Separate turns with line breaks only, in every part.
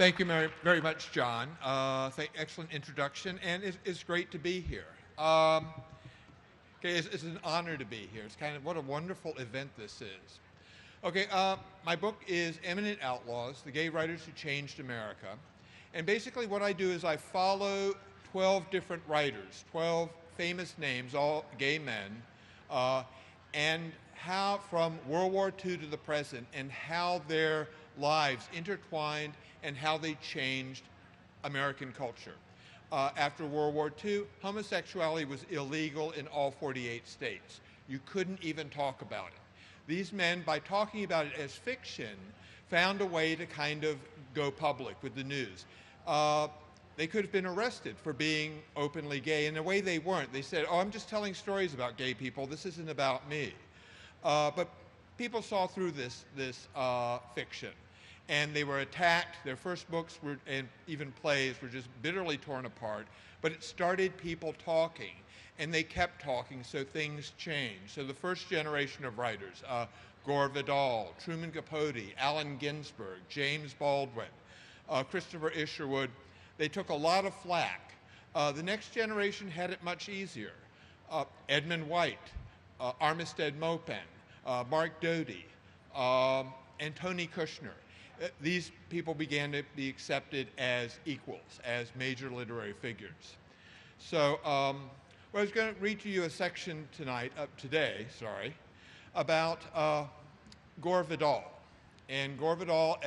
Thank you very much, John. Excellent introduction, and it's great to be here. Okay, it's an honor to be here. It's kind of what a wonderful event this is. Okay, my book is Eminent Outlaws, the Gay Writers Who Changed America. And basically what I do is I follow 12 different writers, 12 famous names, all gay men, and how from World War II to the present, and how their lives intertwined and how they changed American culture. After World War II, homosexuality was illegal in all 48 states. You couldn't even talk about it. These men, by talking about it as fiction, found a way to kind of go public with the news. They could have been arrested for being openly gay. In a way, they weren't. They said, oh, I'm just telling stories about gay people. This isn't about me. But people saw through this fiction. And they were attacked. Their first books were, and even plays were just bitterly torn apart. But it started people talking. And they kept talking, so things changed. So the first generation of writers, Gore Vidal, Truman Capote, Allen Ginsberg, James Baldwin, Christopher Isherwood, they took a lot of flack. The next generation had it much easier. Edmund White, Armistead Maupin, Mark Doty, and Tony Kushner. These people began to be accepted as equals, as major literary figures. So I was going to read to you a section today, about Gore Vidal. And Gore Vidal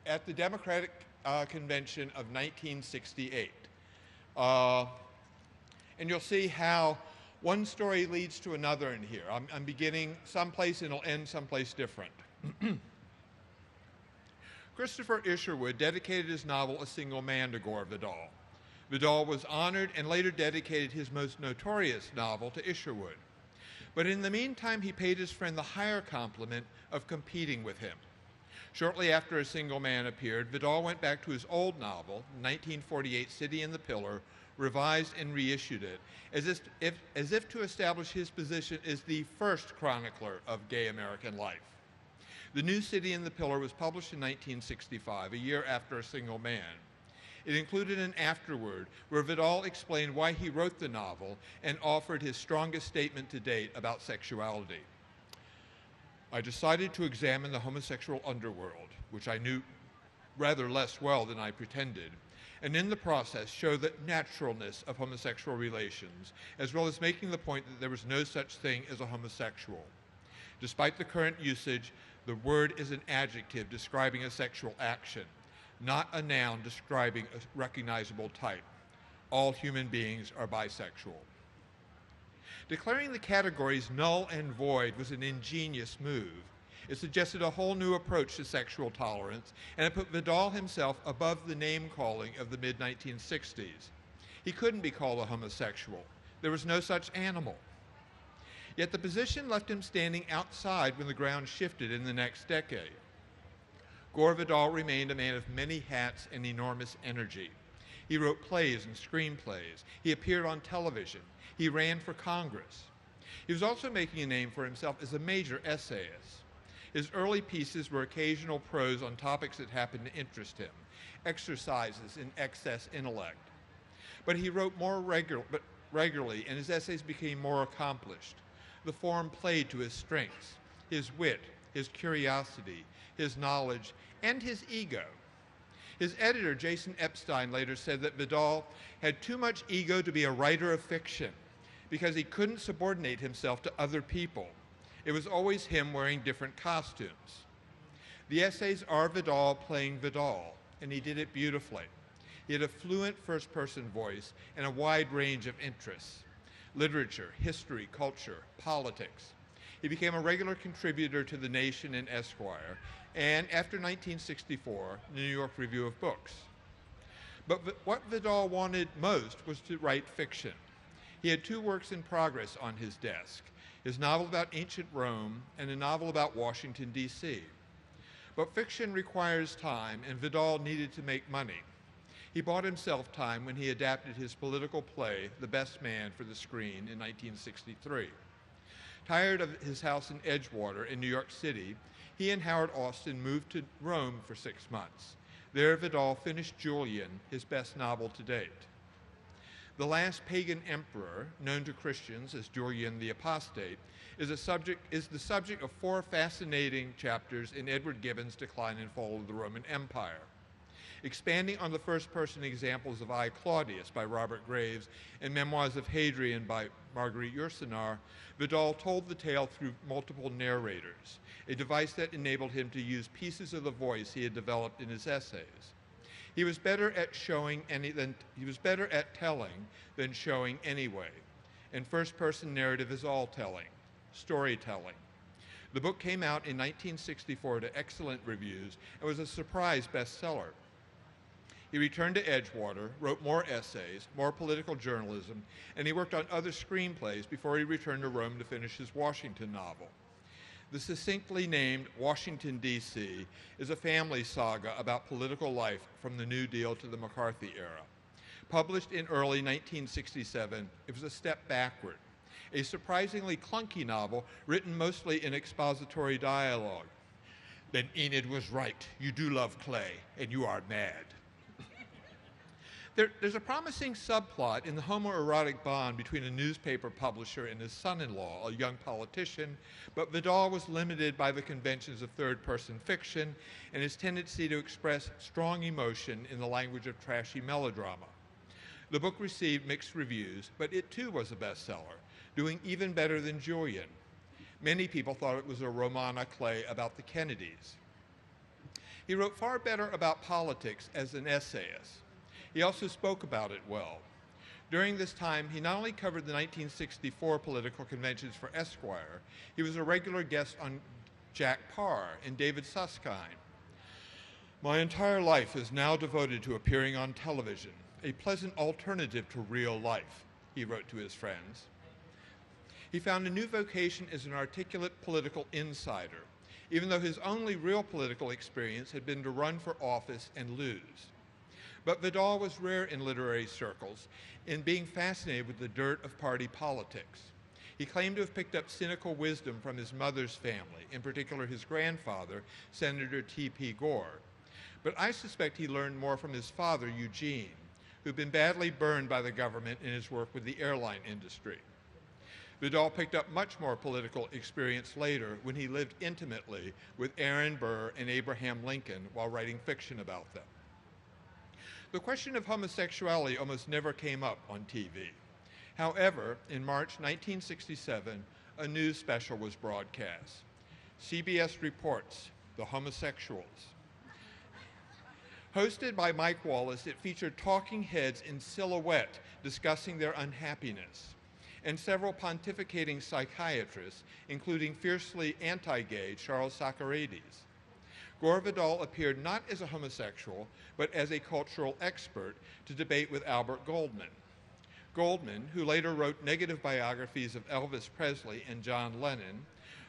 at the Democratic Convention of 1968. And you'll see how one story leads to another in here. I'm beginning someplace and it'll end someplace different. Christopher Isherwood dedicated his novel A Single Man to Gore Vidal. Vidal was honored and later dedicated his most notorious novel to Isherwood. But in the meantime, he paid his friend the higher compliment of competing with him. Shortly after A Single Man appeared, Vidal went back to his old novel, 1948 City and the Pillar, revised and reissued it, as if to establish his position as the first chronicler of gay American life. The new City and the Pillar was published in 1965, a year after A Single Man. It included an afterword where Vidal explained why he wrote the novel and offered his strongest statement to date about sexuality. I decided to examine the homosexual underworld, which I knew rather less well than I pretended, and in the process show the naturalness of homosexual relations, as well as making the point that there was no such thing as a homosexual. Despite the current usage, the word is an adjective describing a sexual action, not a noun describing a recognizable type. All human beings are bisexual. Declaring the categories null and void was an ingenious move. It suggested a whole new approach to sexual tolerance, and it put Vidal himself above the name-calling of the mid-1960s. He couldn't be called a homosexual. There was no such animal. Yet the position left him standing outside when the ground shifted in the next decade. Gore Vidal remained a man of many hats and enormous energy. He wrote plays and screenplays. He appeared on television. He ran for Congress. He was also making a name for himself as a major essayist. His early pieces were occasional prose on topics that happened to interest him, exercises in excess intellect. But he wrote more regularly, and his essays became more accomplished. The form played to his strengths, his wit, his curiosity, his knowledge, and his ego. His editor, Jason Epstein, later said that Vidal had too much ego to be a writer of fiction because he couldn't subordinate himself to other people. It was always him wearing different costumes. The essays are Vidal playing Vidal, and he did it beautifully. He had a fluent first-person voice and a wide range of interests: literature, history, culture, politics. He became a regular contributor to The Nation and Esquire, and after 1964, the New York Review of Books. But what Vidal wanted most was to write fiction. He had two works in progress on his desk, his novel about ancient Rome and a novel about Washington, D.C. But fiction requires time, and Vidal needed to make money. He bought himself time when he adapted his political play, The Best Man, for the screen in 1963. Tired of his house in Edgewater in New York City, he and Howard Austin moved to Rome for 6 months. There, Vidal finished Julian, his best novel to date. The Last Pagan Emperor, known to Christians as Julian the Apostate, is the subject of 4 fascinating chapters in Edward Gibbon's Decline and Fall of the Roman Empire. Expanding on the first-person examples of I, Claudius by Robert Graves and Memoirs of Hadrian by Marguerite Yourcenar, Vidal told the tale through multiple narrators, a device that enabled him to use pieces of the voice he had developed in his essays. He was better at telling than showing anyway, and first-person narrative is all telling, storytelling. The book came out in 1964 to excellent reviews and was a surprise bestseller. He returned to Edgewater, wrote more essays, more political journalism, and he worked on other screenplays before he returned to Rome to finish his Washington novel. The succinctly named Washington, D.C. is a family saga about political life from the New Deal to the McCarthy era. Published in early 1967, it was a step backward, a surprisingly clunky novel written mostly in expository dialogue. Then Enid was right. You do love clay, and you are mad. There's a promising subplot in the homoerotic bond between a newspaper publisher and his son-in-law, a young politician, but Vidal was limited by the conventions of third-person fiction and his tendency to express strong emotion in the language of trashy melodrama. The book received mixed reviews, but it too was a bestseller, doing even better than Julian. Many people thought it was a roman à clef about the Kennedys. He wrote far better about politics as an essayist. He also spoke about it well. During this time, he not only covered the 1964 political conventions for Esquire, he was a regular guest on Jack Parr and David Susskind. My entire life is now devoted to appearing on television, a pleasant alternative to real life, he wrote to his friends. He found a new vocation as an articulate political insider, even though his only real political experience had been to run for office and lose. But Vidal was rare in literary circles in being fascinated with the dirt of party politics. He claimed to have picked up cynical wisdom from his mother's family, in particular his grandfather, Senator T.P. Gore. But I suspect he learned more from his father, Eugene, who'd been badly burned by the government in his work with the airline industry. Vidal picked up much more political experience later when he lived intimately with Aaron Burr and Abraham Lincoln while writing fiction about them. The question of homosexuality almost never came up on TV. However, in March 1967, a news special was broadcast. CBS Reports, The Homosexuals. Hosted by Mike Wallace, it featured talking heads in silhouette discussing their unhappiness, and several pontificating psychiatrists, including fiercely anti-gay Charles Socarides. Gore Vidal appeared not as a homosexual, but as a cultural expert to debate with Albert Goldman. Goldman, who later wrote negative biographies of Elvis Presley and John Lennon,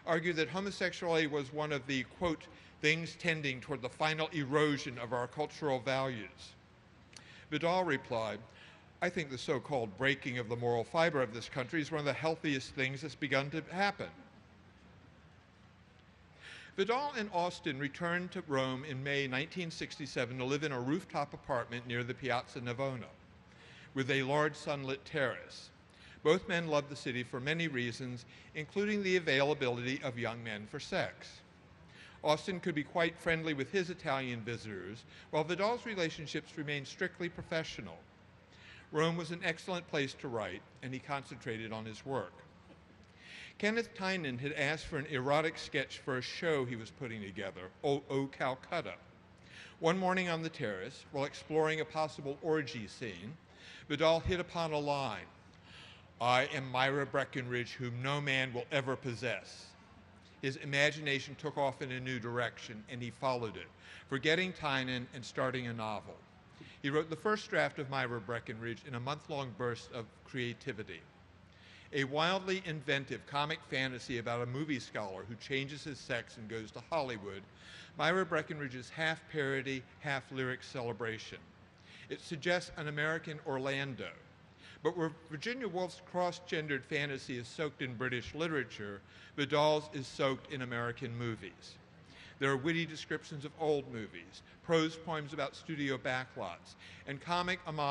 argued that homosexuality was one of the, quote, things tending toward the final erosion of our cultural values. Vidal replied, I think the so-called breaking of the moral fiber of this country is one of the healthiest things that's begun to happen. Vidal and Austen returned to Rome in May 1967 to live in a rooftop apartment near the Piazza Navona, with a large sunlit terrace. Both men loved the city for many reasons, including the availability of young men for sex. Austen could be quite friendly with his Italian visitors, while Vidal's relationships remained strictly professional. Rome was an excellent place to write, and he concentrated on his work. Kenneth Tynan had asked for an erotic sketch for a show he was putting together, O Calcutta. One morning on the terrace, while exploring a possible orgy scene, Vidal hit upon a line, I am Myra Breckinridge, whom no man will ever possess. His imagination took off in a new direction, and he followed it, forgetting Tynan and starting a novel. He wrote the first draft of Myra Breckinridge in a month-long burst of creativity. A wildly inventive comic fantasy about a movie scholar who changes his sex and goes to Hollywood, Myra Breckinridge's half parody, half lyric celebration. It suggests an American Orlando. But where Virginia Woolf's cross-gendered fantasy is soaked in British literature, Vidal's is soaked in American movies. There are witty descriptions of old movies, prose poems about studio backlots, and comic homage